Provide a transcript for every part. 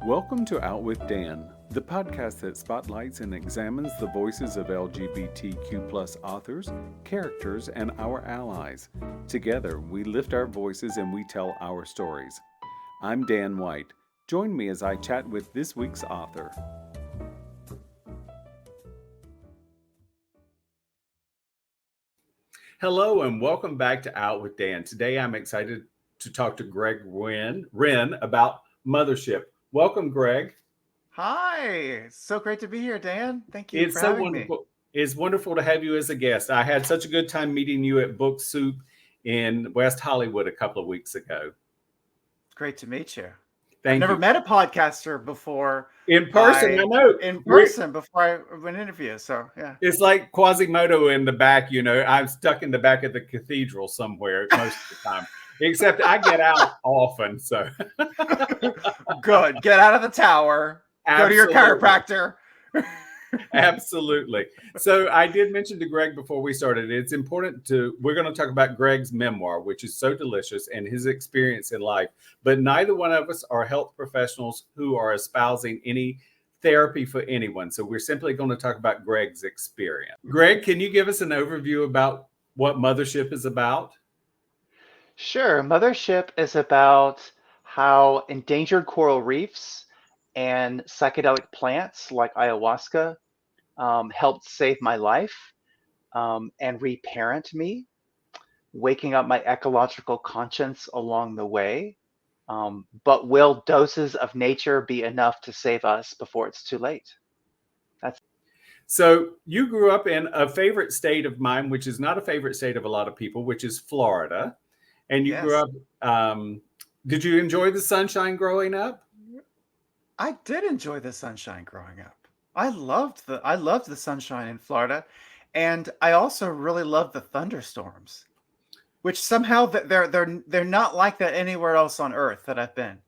Welcome to Out with Dan, the podcast that spotlights and examines the voices of LGBTQ+ authors, characters, and our allies. Together, we lift our voices and we tell our stories. I'm Dan White. Join me as I chat with this week's author. Hello and welcome back to Out with Dan. Today I'm excited to talk to Greg Wrenn about Mothership. Welcome, Greg. Hi, so great to be here, Dan. Thank you It's for so having wonderful. me. It's wonderful to have you as a guest. I had such a good time meeting you at Book Soup in West Hollywood a couple of weeks ago. Great to meet you. Thank I've never you. met a podcaster before. In person, I know. In person before I an interview. So yeah. It's like Quasimodo in the back, you know. I'm stuck in the back of the cathedral somewhere most of the time. Except I get out often, so. Good. Get out of the tower. Absolutely. Go to your chiropractor. Absolutely. So I did mention to Greg before we started, it's important we're going to talk about Greg's memoir, which is so delicious, and his experience in life. But neither one of us are health professionals who are espousing any therapy for anyone. So we're simply going to talk about Greg's experience. Greg, can you give us an overview about what Mothership is about? Sure. Mothership is about how endangered coral reefs and psychedelic plants like ayahuasca helped save my life and reparent me, waking up my ecological conscience along the way. But will doses of nature be enough to save us before it's too late? So you grew up in a favorite state of mine, which is not a favorite state of a lot of people, which is Florida. And you grew up, did you enjoy the sunshine growing up? I did enjoy the sunshine growing up. I loved the sunshine in Florida, and I also really loved the thunderstorms, which somehow they're not like that anywhere else on Earth that I've been.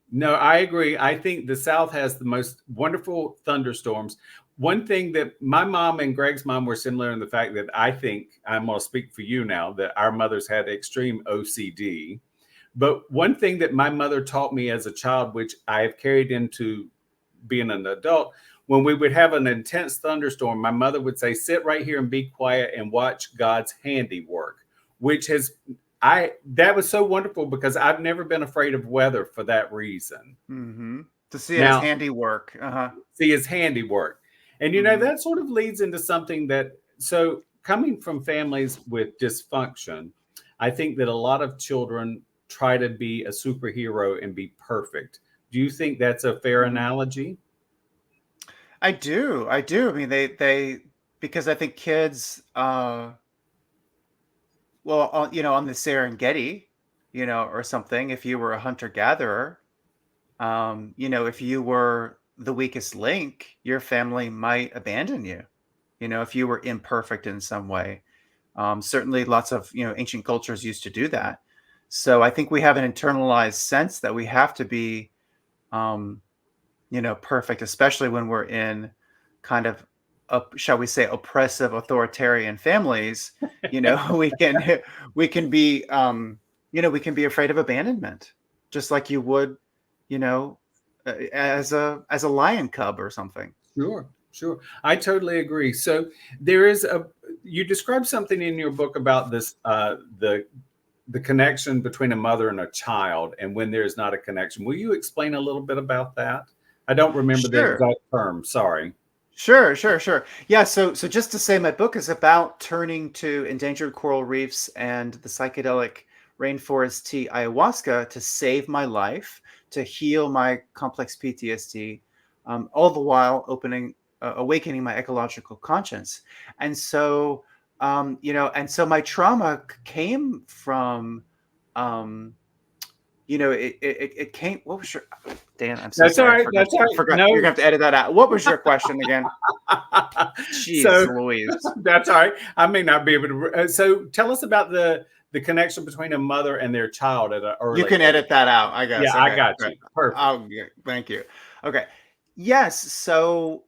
No, I agree. I think the South has the most wonderful thunderstorms. One thing that my mom and Greg's mom were similar in the fact that I think, I'm going to speak for you now, that our mothers had extreme OCD. But one thing that my mother taught me as a child, which I have carried into being an adult, when we would have an intense thunderstorm, my mother would say, sit right here and be quiet and watch God's handiwork, that was so wonderful because I've never been afraid of weather for that reason. Mm-hmm. To see his handiwork. See his handiwork. And, you know, that sort of leads into something so coming from families with dysfunction, I think that a lot of children try to be a superhero and be perfect. Do you think that's a fair analogy? I do. I mean, they because I think kids, on the Serengeti, or something, if you were a hunter-gatherer, if you were the weakest link, your family might abandon you, if you were imperfect in some way. Certainly lots of, ancient cultures used to do that. So I think we have an internalized sense that we have to be, perfect, especially when we're in kind of, shall we say, oppressive authoritarian families. we can be, we can be afraid of abandonment, just like you would, as a lion cub or something. Sure. I totally agree. So you described something in your book about this, the connection between a mother and a child, and when there's not a connection. Will you explain a little bit about that? I don't remember the exact term. Sorry. Sure. Yeah. So just to say, my book is about turning to endangered coral reefs and the psychedelic rainforest tea ayahuasca to save my life, to heal my complex PTSD, all the while awakening my ecological conscience. And so, my trauma came from, it came. What was your, Dan? I'm so sorry. That's all right. Forgot. No. You're gonna have to edit that out. What was your question again? Jeez, Louise. That's all right. I may not be able to. So tell us about the connection between a mother and their child at an early. You can edit that out, I guess. Yeah, okay. I got you. Perfect. Oh, yeah, thank you. Okay. Yes. So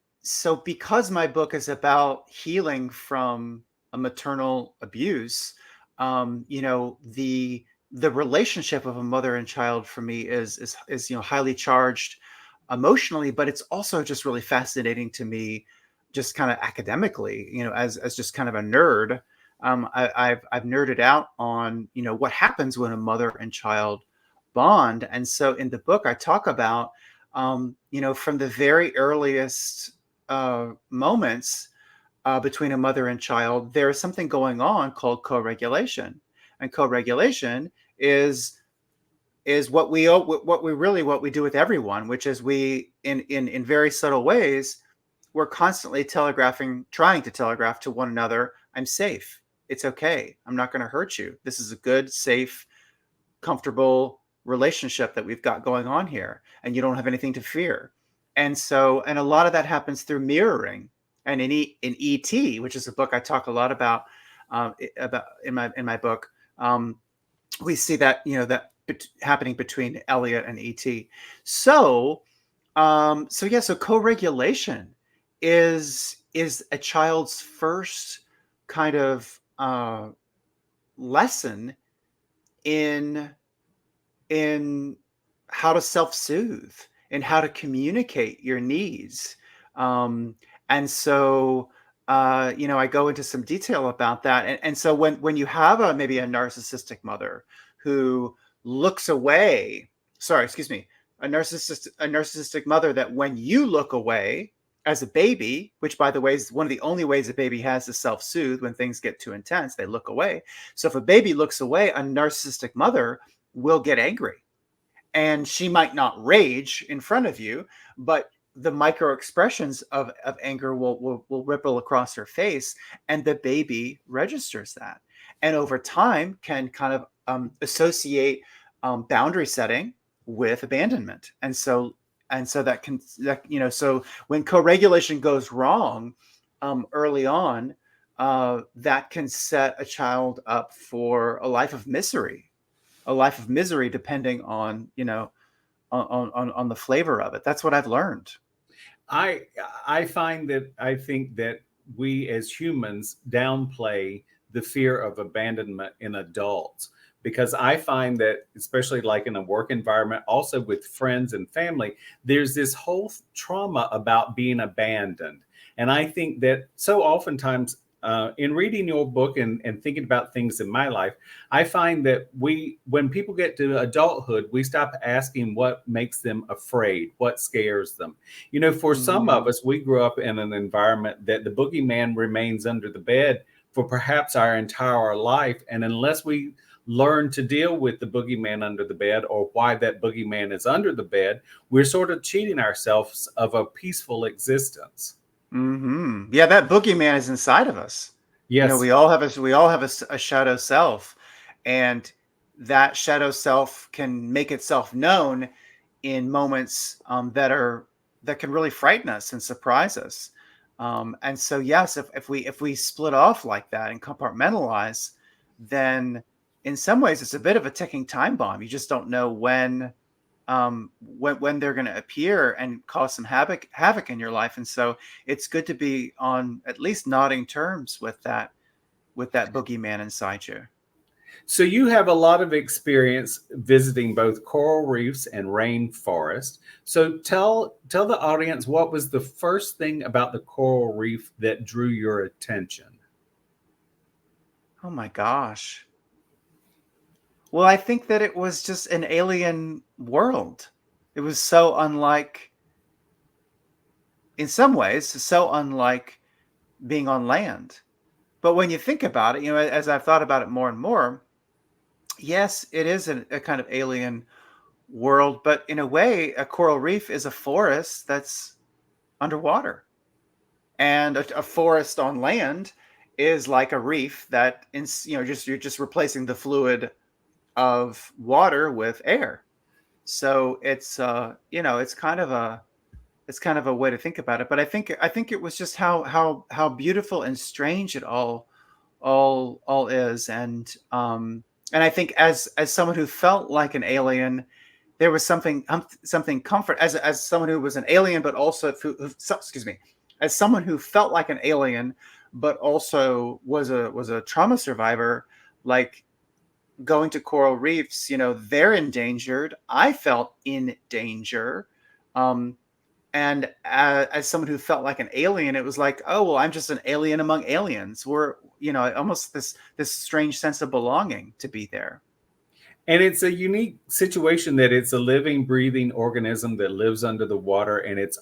because my book is about healing from a maternal abuse, the relationship of a mother and child for me is highly charged. emotionally, but it's also just really fascinating to me, just kind of academically, as just kind of a nerd. I've nerded out on, what happens when a mother and child bond. And so in the book, I talk about, from the very earliest moments between a mother and child, there is something going on called co-regulation. And co-regulation is what we do with everyone, which is we in very subtle ways, we're constantly trying to telegraph to one another, I'm safe. It's okay. I'm not going to hurt you. This is a good, safe, comfortable relationship that we've got going on here, and you don't have anything to fear. And a lot of that happens through mirroring. And in ET, which is a book I talk a lot about in my book, we see that happening between Elliot and ET. So co-regulation is a child's first kind of lesson in how to self-soothe and how to communicate your needs. And so, I go into some detail about that. And so when you have maybe a narcissistic mother who looks away, a narcissistic mother, that when you look away as a baby, which by the way is one of the only ways a baby has to self-soothe when things get too intense, they look away. So if a baby looks away, a narcissistic mother will get angry. And she might not rage in front of you, but the micro expressions of anger will ripple across her face, and the baby registers that. And over time can kind of associate boundary setting with abandonment. And so so when co-regulation goes wrong early on, that can set a child up for a life of misery, depending on on the flavor of it. That's what I've learned. I think that we as humans downplay the fear of abandonment in adults, because I find that, especially like in a work environment, also with friends and family, there's this whole trauma about being abandoned. And I think that so oftentimes in reading your book and thinking about things in my life, I find that when people get to adulthood, we stop asking what makes them afraid, what scares them. For some of us, we grew up in an environment that the boogeyman remains under the bed for perhaps our entire life. And unless we learn to deal with the boogeyman under the bed, or why that boogeyman is under the bed, we're sort of cheating ourselves of a peaceful existence. Yeah, that boogeyman is inside of us. Yes. We all have a shadow self, and that shadow self can make itself known in moments that can really frighten us and surprise us. And so, yes, if we split off like that and compartmentalize, then in some ways it's a bit of a ticking time bomb. You just don't know when they're going to appear and cause some havoc in your life. And so it's good to be on at least nodding terms with that boogeyman inside you. So you have a lot of experience visiting both coral reefs and rainforest. So tell the audience, what was the first thing about the coral reef that drew your attention? Oh my gosh. Well, I think that it was just an alien world. It was so unlike, in some ways, so unlike being on land. But when you think about it, as I've thought about it more and more, yes, it is a kind of alien world. But in a way, a coral reef is a forest that's underwater. And a forest on land is like a reef that, you're just replacing the fluid of water with air. So it's it's kind of a way to think about it. But I think it was just how beautiful and strange it all is. And I think as someone who felt like an alien, there was something comfort as someone who was an alien, but also as someone who felt like an alien, but also was a trauma survivor. Like, going to coral reefs, they're endangered. I felt in danger. and as someone who felt like an alien, it was like, oh well, I'm just an alien among aliens. We're, almost this strange sense of belonging to be there. And it's a unique situation that it's a living, breathing organism that lives under the water, and it's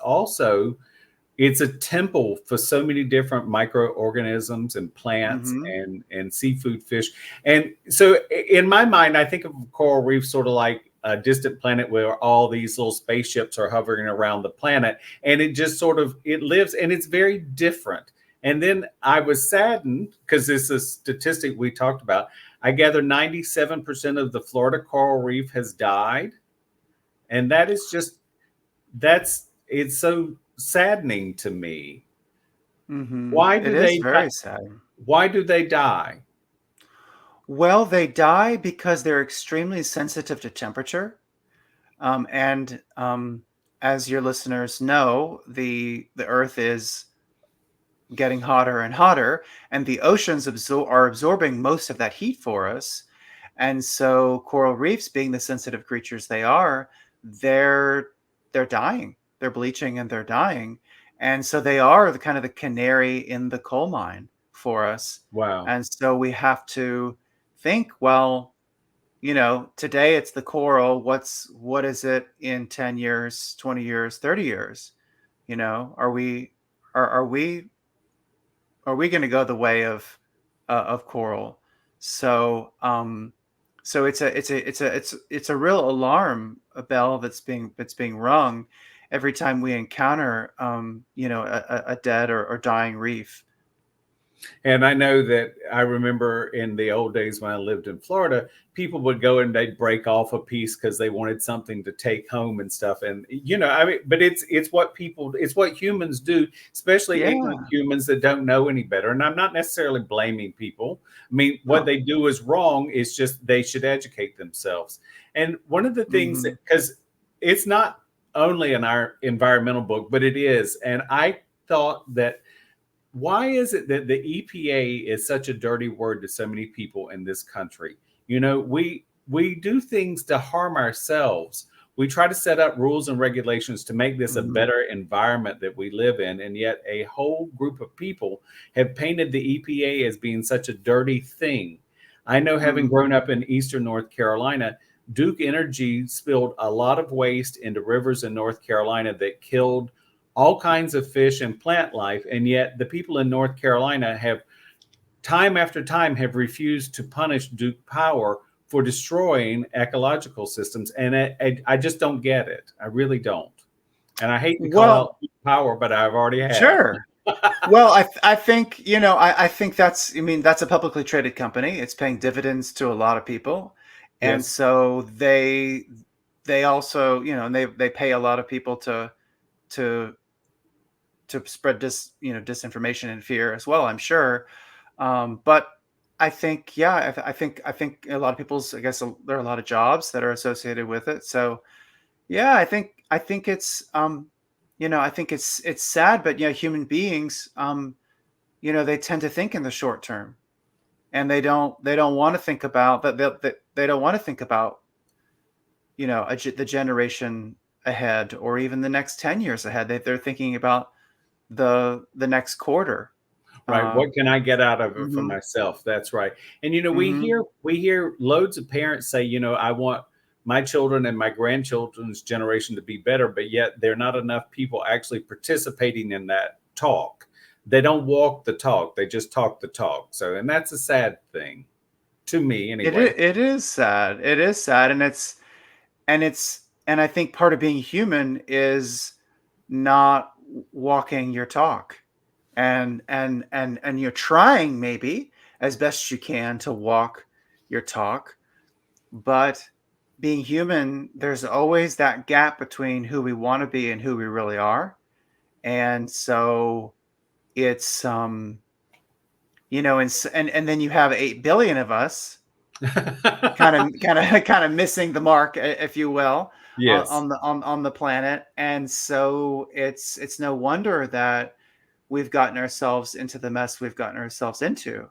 a temple for so many different microorganisms and plants Hmm. and seafood, fish. And so in my mind, I think of coral reef sort of like a distant planet where all these little spaceships are hovering around the planet, and it just sort of it lives, and it's very different. And then I was saddened because this is a statistic we talked about. I gather 97% of the Florida coral reef has died. And that is just, it's so saddening to me. Hmm. Why It do is they very sad. why do they die? Well, they die because they're extremely sensitive to temperature. And as your listeners know, the Earth is getting hotter and hotter, and the oceans are absorbing most of that heat for us. And so, coral reefs, being the sensitive creatures they are, they're they're dying. They're bleaching and they're dying. And so they are the kind of the canary in the coal mine for us. Wow. And so we have to think, well, today it's the coral. What is it in 10 years, 20 years, 30 years? Are we are we going to go the way of coral? So it's a real alarm bell that's being rung every time we encounter a dead or dying reef. And I know that I remember in the old days when I lived in Florida, people would go and they'd break off a piece because they wanted something to take home and stuff. And I mean, but it's what humans do, especially ignorant Yeah. humans that don't know any better. And I'm not necessarily blaming people. I mean, what No. they do is wrong. It's just they should educate themselves. And one of the things Hmm. because it's not only in our environmental book, but it is. And I thought that why is it that the EPA is such a dirty word to so many people in this country? We do things to harm ourselves. We try to set up rules and regulations to make this a Hmm. better environment that we live in, and yet a whole group of people have painted the EPA as being such a dirty thing. I know, having Hmm. grown up in eastern North Carolina, Duke Energy spilled a lot of waste into rivers in North Carolina that killed all kinds of fish and plant life. And yet the people in North Carolina have time after time have refused to punish Duke Power for destroying ecological systems. And I just don't get it. I really don't. And I hate to call out Well, Duke Power, but I've already have. sure. Well, I think, I think that's a publicly traded company. It's paying dividends to a lot of people. And Yes. so they also, and they pay a lot of people to spread disinformation and fear as well, I'm sure. But I think, yeah, I think a lot of people's, I guess there are a lot of jobs that are associated with it. So yeah, I think I think it's sad, but human beings, they tend to think in the short term, and they don't want to think about that. They don't want to think about the generation ahead, or even the next 10 years ahead. They're thinking about the next quarter. Right. Uh, What can I get out of it for hmm. myself? That's right. And Hmm. we hear loads of parents say, I want my children and my grandchildren's generation to be better, but yet there are not enough people actually participating in that talk. They don't walk the talk, they just talk the talk. So, and that's a sad thing to me anyway. It is sad. It is sad, and I think part of being human is not walking your talk, and you're trying maybe as best you can to walk your talk, but being human, there's always that gap between who we want to be and who we really are. And so it's and then you have 8 billion of us kind of missing the mark, if you will, Yes. on the planet. And so it's no wonder that we've gotten ourselves into the mess we've gotten ourselves into.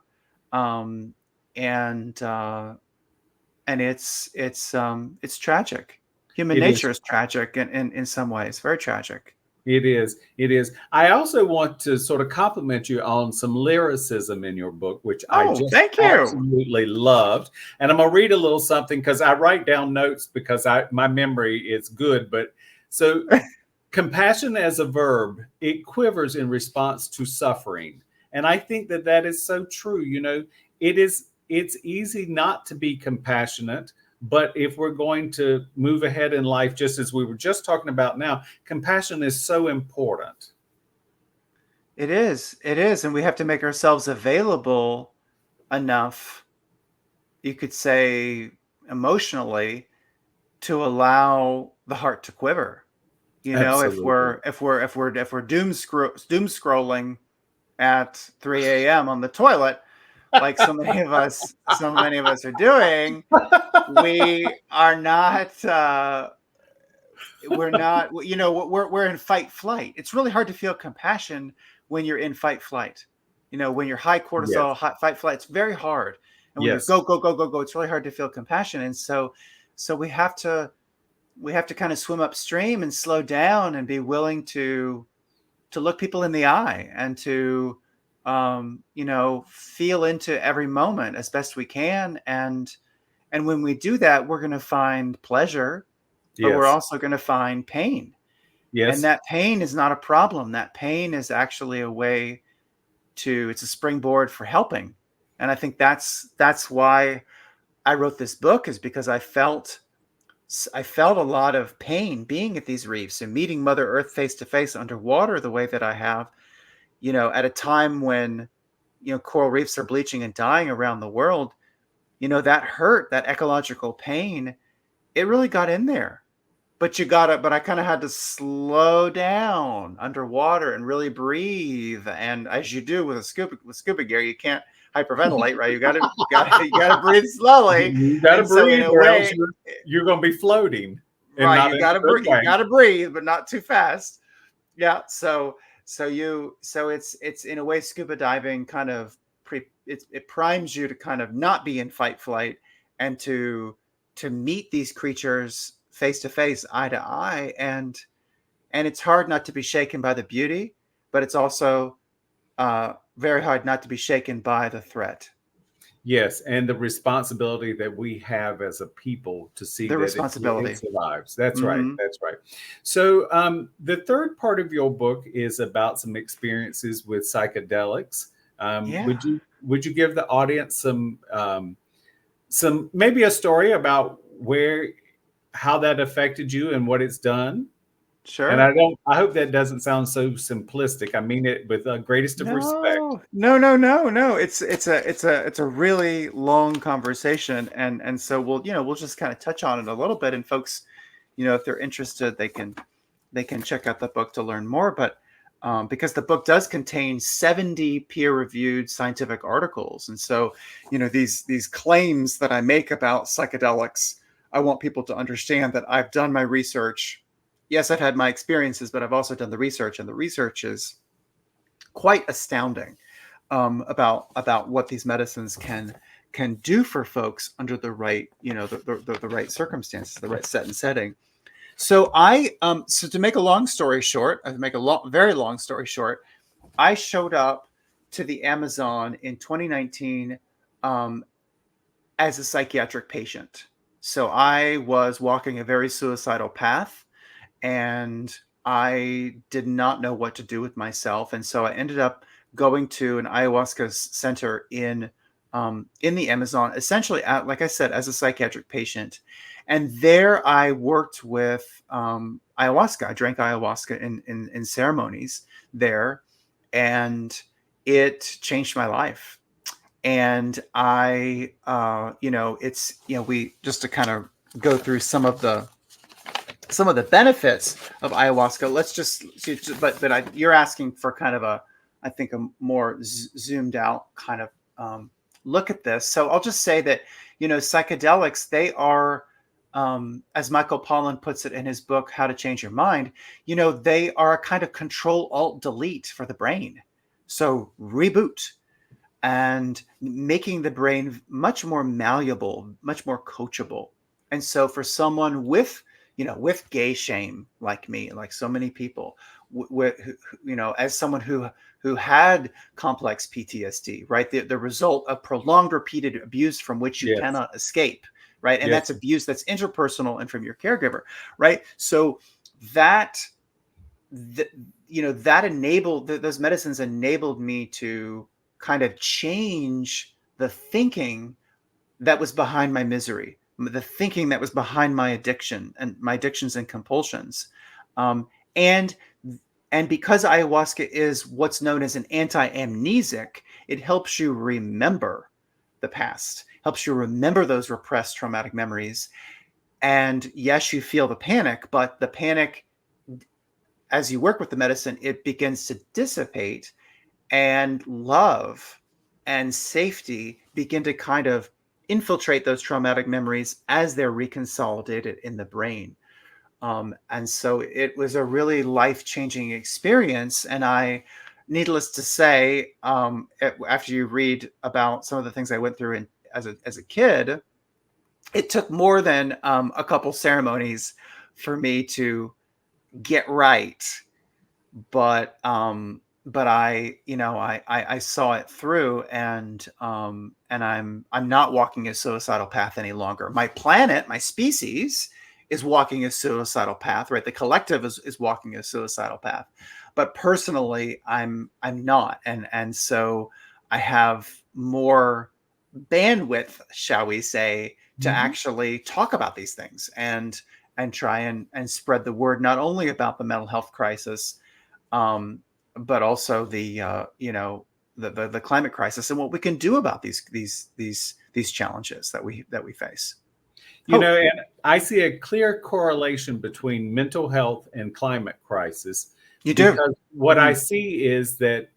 um and it's tragic. Human It is. nature is tragic in some ways, very tragic. It is. It is. I also want to sort of compliment you on some lyricism in your book, which I Oh, just thank you. absolutely loved. And I'm gonna read a little something because I write down notes because my memory is good. But so compassion as a verb, it quivers in response to suffering. And I think that that is so true. It's easy not to be compassionate, but if we're going to move ahead in life, just as we were just talking about now, compassion is so important. It is. It is. And we have to make ourselves available enough, you could say emotionally, to allow the heart to quiver. You know, if Absolutely. we're doom scrolling at 3 a.m. on the toilet, like so many of us are doing, we are not we're not, we're in fight flight. It's really hard to feel compassion when you're in fight flight. When you're high cortisol, Yes. hot fight flight, it's very hard. And when you're Yes. go go go go go, it's really hard to feel compassion. And so we have to kind of swim upstream and slow down and be willing to look people in the eye and to feel into every moment as best we can. And when we do that, we're going to find pleasure, but we're Yes. also going to find pain. And Yes. that pain is not a problem. That pain is actually it's a springboard for helping. And I think that's why I wrote this book, is because I felt a lot of pain being at these reefs and meeting Mother Earth face to face underwater the way that I have, at a time when, coral reefs are bleaching and dying around the world. That hurt, that ecological pain, it really got in there. But I kind of had to slow down underwater and really breathe. And as you do with scuba gear, you can't hyperventilate, right? You gotta breathe slowly. You got to And so in breathe, a or else way, you're going to be floating and right, not you in a gotta good you way. gotta breathe, but not too fast. Yeah. So it's in a way, scuba diving kind of it primes you to kind of not be in fight flight, and to meet these creatures face to face, eye to eye. And it's hard not to be shaken by the beauty, but it's also very hard not to be shaken by the threat. Yes, and the responsibility that we have as a people to see The that it responsibility. survives. That's right. Hmm. That's right. So, the third part of your book is about some experiences with psychedelics. Yeah. Would you give the audience some maybe a story about where how that affected you and what it's done? And Sure. I hope that doesn't sound so simplistic. I mean it with the greatest of respect. No, no, no, no, no. It's a really long conversation, and so we'll just kind of touch on it a little bit, and folks, if they're interested, they can check out the book to learn more. But because the book does contain 70 peer-reviewed scientific articles, and so these claims that I make about psychedelics, I want people to understand that I've done my research. Yes, I've had my experiences, but I've also done the research, and the research is quite astounding, about what these medicines can do for folks under the right, the right circumstances, the right set and setting. So to make a long story short, very long story short, I showed up to the Amazon in 2019 um, as a psychiatric patient. So I was walking a very suicidal path, and I did not know what to do with myself. And so I ended up going to an ayahuasca center in the Amazon, essentially, like I said, as a psychiatric patient. And there I worked with ayahuasca. I drank ayahuasca in ceremonies there, and it changed my life. And we just to kind of go through some of the benefits of ayahuasca. Let's just, you're asking for kind of I think a more zoomed out kind of look at this. So I'll just say that, psychedelics, they are, as Michael Pollan puts it in his book, How to Change Your Mind, they are a kind of control alt delete for the brain. So reboot, and making the brain much more malleable, much more coachable. And so for someone with with gay shame, like me, like so many people, as someone who had complex PTSD, right? The result of prolonged repeated abuse from which you Yes. cannot escape, right? And Yes. that's abuse that's interpersonal and from your caregiver, right? So that that enabled those medicines enabled me to kind of change the thinking that was behind my misery, the thinking that was behind my addiction and my addictions and compulsions. Um, and and because ayahuasca is what's known as an anti-amnesic, it helps you remember the past, helps you remember those repressed traumatic memories. And yes, you feel the panic, but the panic, as you work with the medicine, it begins to dissipate, and love and safety begin to kind of infiltrate those traumatic memories as they're reconsolidated in the brain. And so it was a really life-changing experience. And needless to say, after you read about some of the things I went through as a kid, it took more than a couple ceremonies for me to get right. But I saw it through, and I'm not walking a suicidal path any longer. My planet, my species, is walking a suicidal path, right? The collective is walking a suicidal path, but personally, I'm not, and so I have more bandwidth, shall we say, to Mhm. actually talk about these things and try and spread the word, not only about the mental health crisis, um, but also the climate crisis and what we can do about these challenges that we face. Hope. And I see a clear correlation between mental health and climate crisis, You do. because what I Mhm. see is that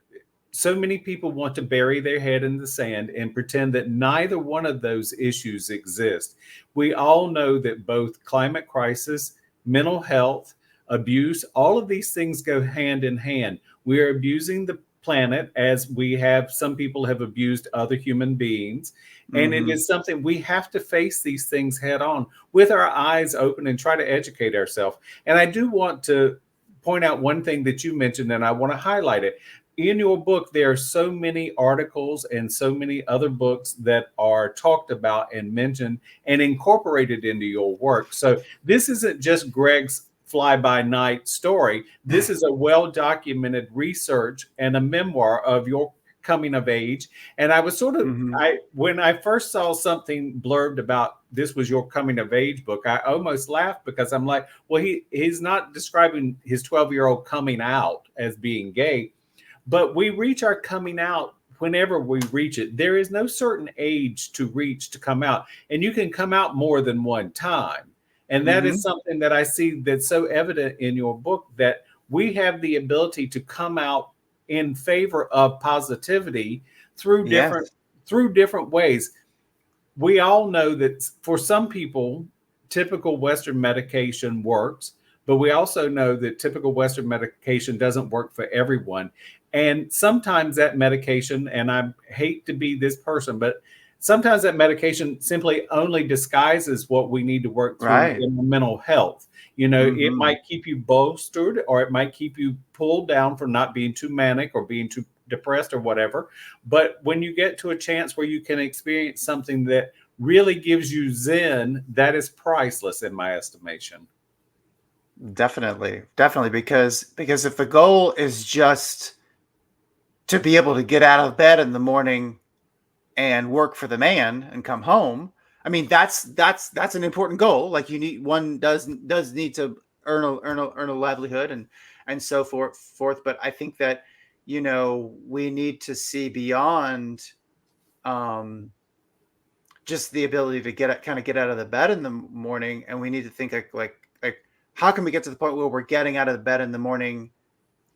so many people want to bury their head in the sand and pretend that neither one of those issues exist. We all know that both climate crisis, mental health, abuse, all of these things go hand in hand. We are abusing the planet as some people have abused other human beings. And it Mhm. is something we have to face these things head on with our eyes open and try to educate ourselves. And I do want to point out one thing that you mentioned, and I want to highlight it. In your book, there are so many articles and so many other books that are talked about and mentioned and incorporated into your work. So this isn't just Greg's fly by night story. This is a well documented research and a memoir of your coming of age. And I was sort of, Mhm. when I first saw something blurbed about this was your coming of age book, I almost laughed, because I'm like, well, he's not describing his 12-year-old coming out as being gay, but we reach our coming out whenever we reach it. There is no certain age to reach to come out, and you can come out more than one time. And that is Mhm. something that I see that's so evident in your book, that we have the ability to come out in favor of positivity through different Yes. ways. We all know that for some people, typical Western medication works, but we also know that typical Western medication doesn't work for everyone. And sometimes that medication, and I hate to be this person, but sometimes that medication simply only disguises what we need to work through Right. in the mental health. It Mhm. might keep you bolstered, or it might keep you pulled down from not being too manic or being too depressed or whatever. But when you get to a chance where you can experience something that really gives you zen, that is priceless in my estimation. Definitely. Definitely, because if the goal is just to be able to get out of bed in the morning and work for the man and come home, I mean, that's an important goal. Like, one does need to earn a livelihood and so forth. But I think that we need to see beyond um just the ability to get out of the bed in the morning, and we need to think like how can we get to the point where we're getting out of the bed in the morning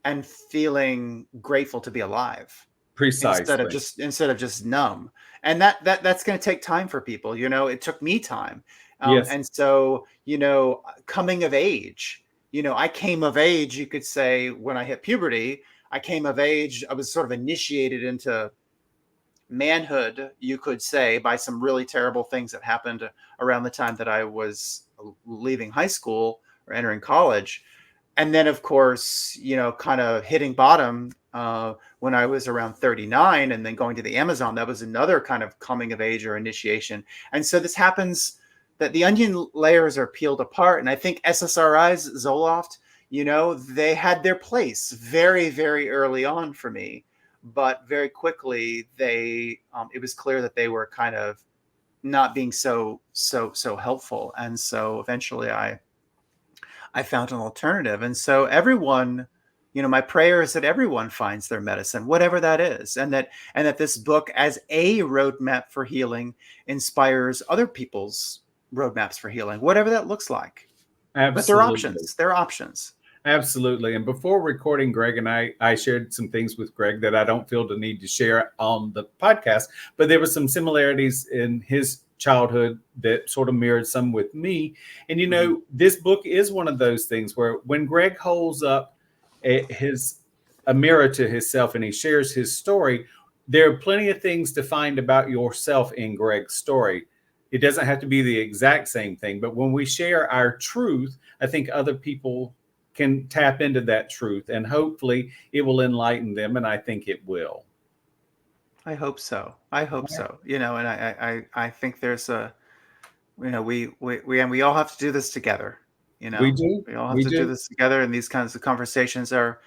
and feeling grateful to be alive, Precisely. instead of just numb. And that's going to take time for people. It took me time. Yes. And so coming of age, I came of age, you could say, when I hit puberty. I came of age, I was sort of initiated into manhood, you could say, by some really terrible things that happened around the time that I was leaving high school or entering college. And then, of course, kind of hitting bottom when I was around 39, and then going to the Amazon. That was another kind of coming of age or initiation. And so this happens that the onion layers are peeled apart. And I think SSRIs, Zoloft, they had their place very, very early on for me. But very quickly, it was clear that they were kind of not being so helpful. And so eventually I found an alternative. And so everyone, my prayer is that everyone finds their medicine, whatever that is, and that this book, as a roadmap for healing, inspires other people's roadmaps for healing, whatever that looks like. Absolutely. But there are options. There are options. Absolutely. And before recording, Greg and I shared some things with Greg that I don't feel the need to share on the podcast, but there were some similarities in his childhood that sort of mirrored some with me. And, this book is one of those things where when Greg holds up a mirror to himself and he shares his story, there are plenty of things to find about yourself in Greg's story. It doesn't have to be the exact same thing, but when we share our truth, I think other people can tap into that truth, and hopefully it will enlighten them. And I think it will. I hope so. And I think there's we all have to do this together. We do. We all have to do this together, and these kinds of conversations are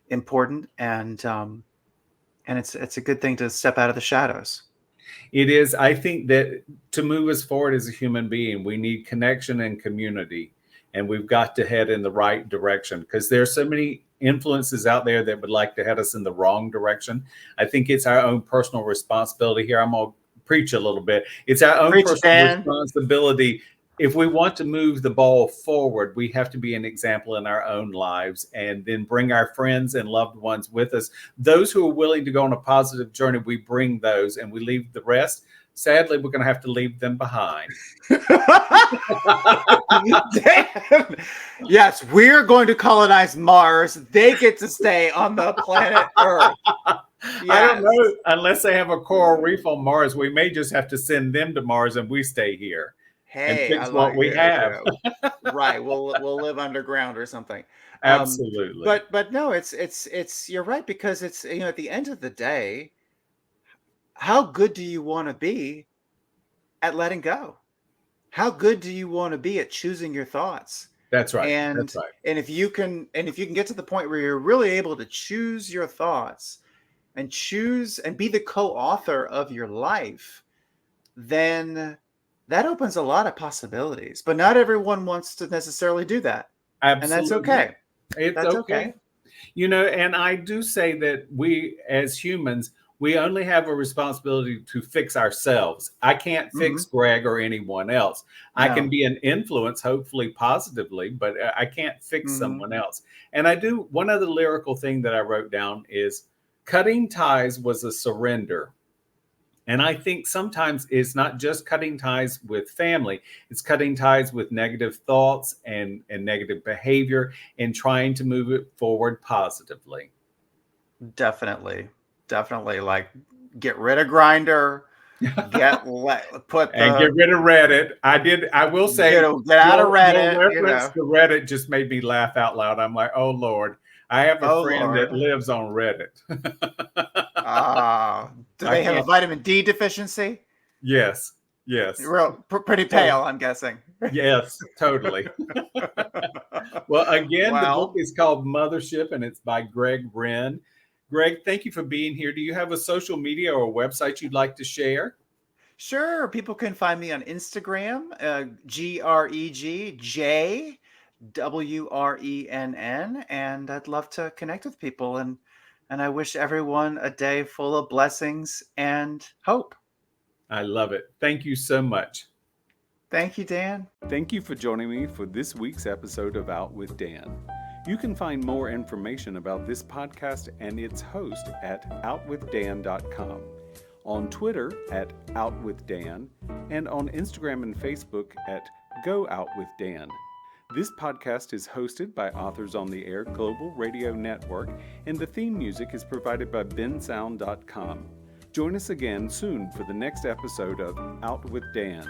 important. And it's a good thing to step out of the shadows. It is. I think that to move us forward as a human being, we need connection and community. And we've got to head in the right direction, because there are so many influences out there that would like to head us in the wrong direction. I think it's our own personal responsibility here. I'm going to preach a little bit. It's our own personal responsibility. If we want to move the ball forward, we have to be an example in our own lives, and then bring our friends and loved ones with us. Those who are willing to go on a positive journey, we bring those, and we leave the rest. Sadly, we're going to have to leave them behind. Damn. Yes, we're going to colonize Mars. They get to stay on the planet Earth. Yes. I don't know. Unless they have a coral reef on Mars, we may just have to send them to Mars and we stay here. Hey, and fix what we have. Right. We'll live underground or something. Absolutely. But no, it's you're right, because it's, at the end of the day, how good do you want to be at letting go? How good do you want to be at choosing your thoughts? That's right. And if you can get to the point where you're really able to choose your thoughts and choose and be the co-author of your life, then that opens a lot of possibilities. But not everyone wants to necessarily do that. Absolutely. And that's okay. That's okay. And I do say that we as humans, we only have a responsibility to fix ourselves. I can't fix Greg or anyone else. No. I can be an influence, hopefully positively, but I can't fix someone else. And I do. One other lyrical thing that I wrote down is cutting ties was a surrender. And I think sometimes it's not just cutting ties with family, it's cutting ties with negative thoughts and negative behavior, and trying to move it forward positively. Definitely. Like, get rid of Grindr, get rid of Reddit. I will say, get out of Reddit. Reference to Reddit just made me laugh out loud. I'm like, oh Lord, I have a friend that lives on Reddit. Do they have a vitamin D deficiency? Yes. Pretty pale, I'm guessing. Yes, totally. Well, again, the book is called Mothership, and it's by Greg Wrenn. Greg, thank you for being here. Do you have a social media or a website you'd like to share? Sure. People can find me on Instagram, GregJWrenn, and I'd love to connect with people. And I wish everyone a day full of blessings and hope. I love it. Thank you so much. Thank you, Dan. Thank you for joining me for this week's episode of Out with Dan. You can find more information about this podcast and its host at OutWithDan.com, on Twitter at OutWithDan, and on Instagram and Facebook at GoOutWithDan. This podcast is hosted by Authors on the Air Global Radio Network, and the theme music is provided by bensound.com. Join us again soon for the next episode of Out with Dan.